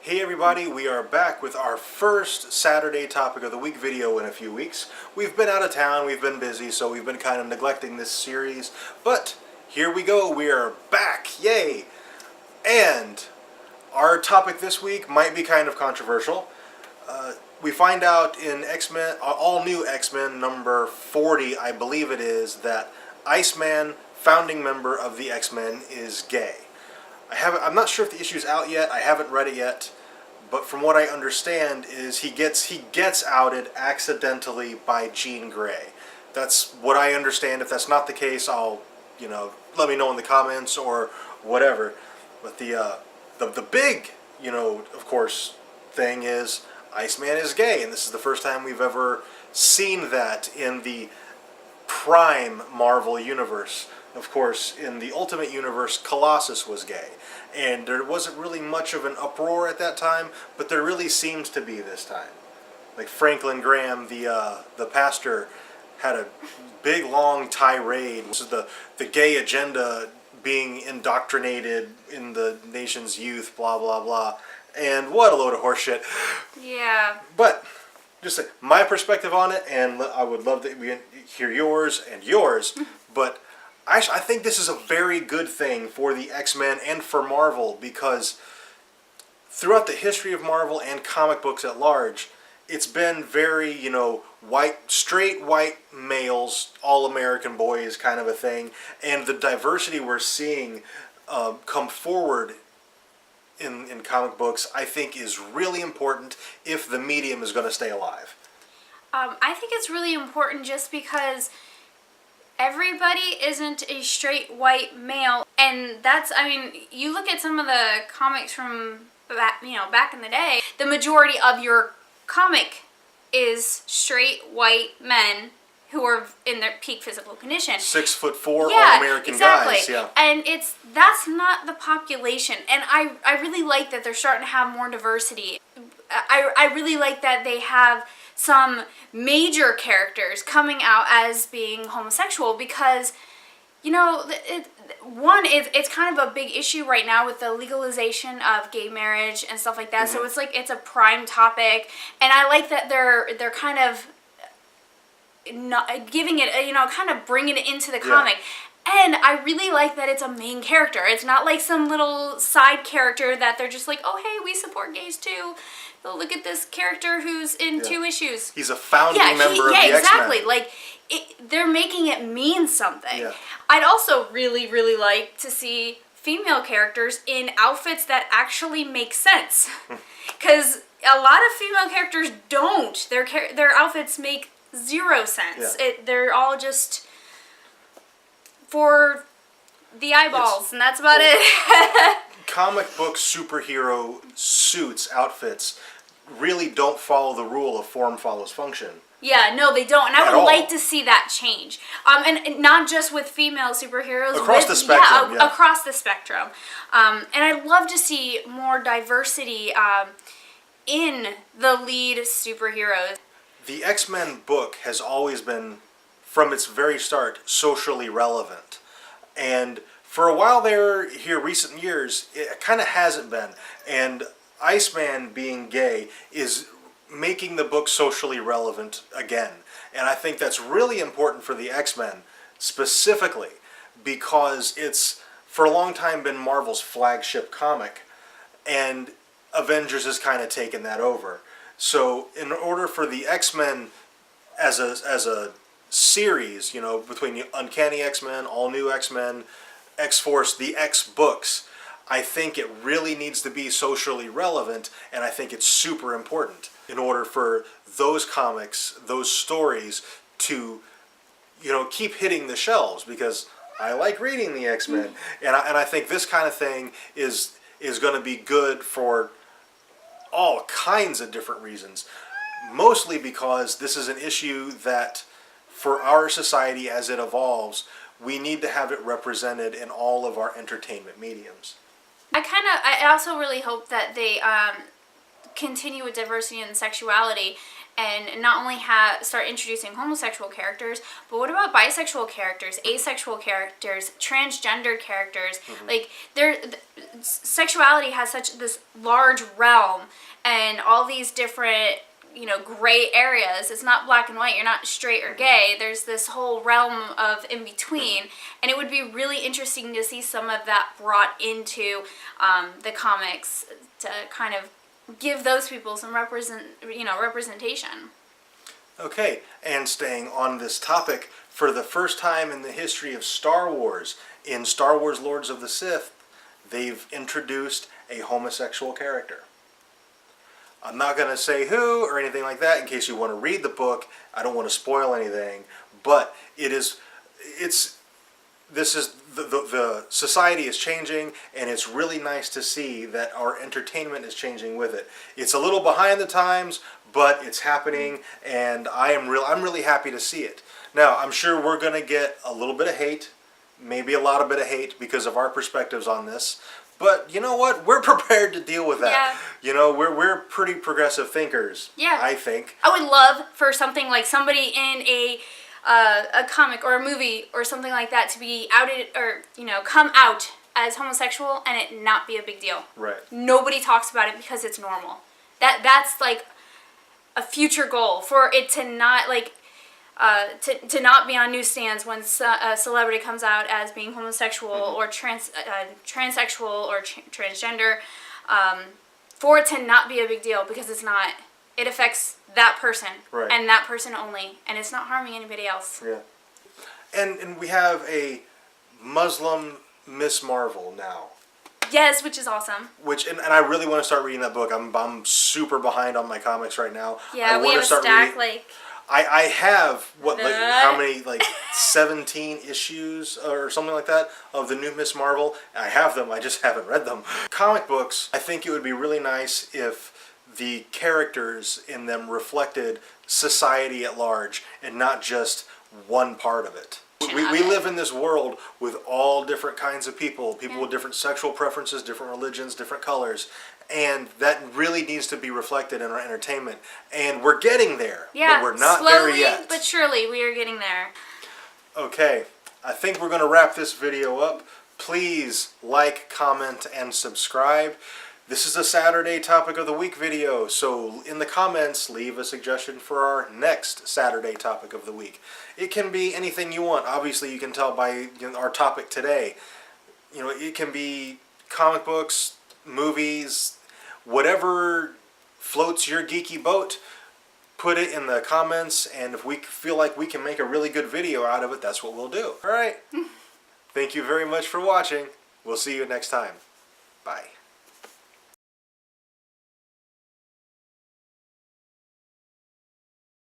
Hey everybody, we are back with our first Saturday topic of the week video in a few weeks. We've been out of town, we've been busy, so we've been kind of neglecting this series, but here we go, we are back, yay! And our topic this week might be kind of controversial. We find out in X-Men, All New Xmen number 40, I believe it is, that Iceman, founding member of the X-Men, is gay. I'm not sure if the issue's out yet. I haven't read it yet, but from what I understand is he gets outed accidentally by Jean Grey. That's what I understand. If that's not the case, I'll let me know in the comments or whatever. But the big of course thing is Iceman is gay, and this is the first time we've ever seen that in the prime Marvel universe. Of course, in the Ultimate Universe, Colossus was gay. And there wasn't really much of an uproar at that time, but there really seems to be this time. Like Franklin Graham, the pastor, had a big, long tirade. This is the gay agenda being indoctrinated in the nation's youth, blah, blah, blah. And what a load of horseshit. Yeah. But, just my perspective on it, and I would love to hear yours and yours, but I think this is a very good thing for the X-Men and for Marvel, because throughout the history of Marvel and comic books at large, it's been very, straight white males, all-American boys kind of a thing, and the diversity we're seeing come forward in comic books, I think, is really important if the medium is going to stay alive. I think it's really important just because everybody isn't a straight white male, and you look at some of the comics from back in the day, the majority of your comic is straight white men who are in their peak physical condition. 6'4", all-American exactly. guys, yeah. And that's not the population, and I really like that they're starting to have more diversity. I really like that they have some major characters coming out as being homosexual, because it's kind of a big issue right now with the legalization of gay marriage and stuff like that. Mm-hmm. So it's a prime topic, and I like that they're kind of not giving it, kind of bringing it into the comic. Yeah. And I really like that it's a main character. It's not like some little side character that they're just like, oh hey, we support gays too. Look at this character who's in 2 issues. He's a founding member of the X-Men. Yeah, exactly. Like, they're making it mean something. Yeah. I'd also really, really like to see female characters in outfits that actually make sense. Because a lot of female characters don't. Their outfits make 0 sense. Yeah. They're all just for the eyeballs, and that's about it. Comic book superhero suits, outfits, really don't follow the rule of form follows function. Yeah, no, they don't, and I would like to see that change. And not just with female superheroes. Across the spectrum, yeah. Across the spectrum. And I'd love to see more diversity in the lead superheroes. The X-Men book has always been, from its very start, socially relevant. And for a while there, recent years, it kind of hasn't been. And Iceman being gay is making the book socially relevant again. And I think that's really important for the X-Men, specifically, because it's, for a long time, been Marvel's flagship comic. And Avengers has kind of taken that over. So in order for the X-Men as a series, between the Uncanny X-Men, All New X-Men, X-Force, the X-Books, I think it really needs to be socially relevant, and I think it's super important in order for those comics, those stories to, keep hitting the shelves, because I like reading the X-Men, and I think this kind of thing is going to be good for all kinds of different reasons, mostly because this is an issue that, for our society as it evolves, we need to have it represented in all of our entertainment mediums. I also really hope that they continue with diversity and sexuality, and not only start introducing homosexual characters, but what about bisexual characters, asexual characters, transgender characters? Like sexuality has such this large realm, and all these different, gray areas. It's not black and white. You're not straight or gay. There's this whole realm of in between, and it would be really interesting to see some of that brought into the comics to kind of give those people some representation. Okay, and staying on this topic, for the first time in the history of Star Wars, in Star Wars Lords of the Sith, they've introduced a homosexual character. I'm not going to say who or anything like that in case you want to read the book. I don't want to spoil anything, but the society is changing, and it's really nice to see that our entertainment is changing with it. It's a little behind the times, but it's happening, and I'm really happy to see it. Now, I'm sure we're going to get a little bit of hate, maybe a lot of bit of hate because of our perspectives on this. But you know what? We're prepared to deal with that. Yeah. We're pretty progressive thinkers. Yeah. I think. I would love for something like somebody in a comic or a movie or something like that to be outed or come out as homosexual and it not be a big deal. Right. Nobody talks about it because it's normal. That's like a future goal for it to not to not be on newsstands when a celebrity comes out as being homosexual or transsexual or transgender, for it to not be a big deal because it's not. It affects that person and that person only, and it's not harming anybody else. Yeah. And we have a Muslim Miss Marvel now. Yes, which is awesome. And I really want to start reading that book. I'm super behind on my comics right now. Yeah, we have a stack I have how many 17 issues or something like that of the new Miss Marvel. I have them, I just haven't read them. Comic books, I think it would be really nice if the characters in them reflected society at large and not just one part of it. We live in this world with all different kinds of people with different sexual preferences, different religions, different colors, and that really needs to be reflected in our entertainment. And we're getting there, but we're not there yet. Slowly but surely we are getting there. Okay, I think we're going to wrap this video up. Please like, comment, and subscribe. This is a Saturday Topic of the Week video, so in the comments, leave a suggestion for our next Saturday Topic of the Week. It can be anything you want. Obviously, you can tell by our topic today. It can be comic books, movies, whatever floats your geeky boat. Put it in the comments, and if we feel like we can make a really good video out of it, that's what we'll do. All right. Thank you very much for watching. We'll see you next time. Bye.